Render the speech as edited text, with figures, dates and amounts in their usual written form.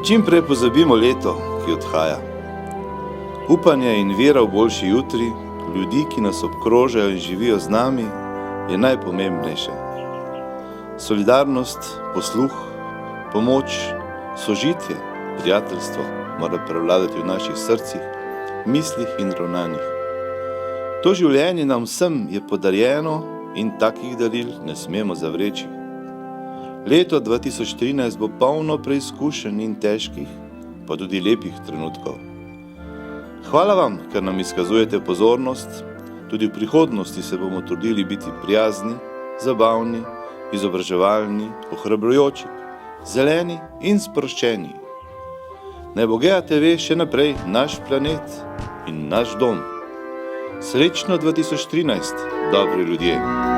Čim prej pozabimo leto, ki odhaja. Upanje in vera v boljši jutri, ljudi, ki nas obkrožajo in živijo z nami, je najpomembnejše. Solidarnost, posluh, pomoč, sožitje, prijateljstvo mora prevladati v naših srcih, mislih in ravnanjih. To življenje nam vsem je podarjeno in takih daril ne smemo zavreči. Leto 2013 bo polno preizkušenj in težkih, pa tudi lepih trenutkov. Hvala vam, ker nam izkazujete pozornost, tudi v prihodnosti se bomo trudili biti prijazni, zabavni, izobraževalni, ohrabrujoči, zeleni in sproščeni. Naj bo Gea TV še naprej naš planet in naš dom. Srečno 2013, dobri ljudje!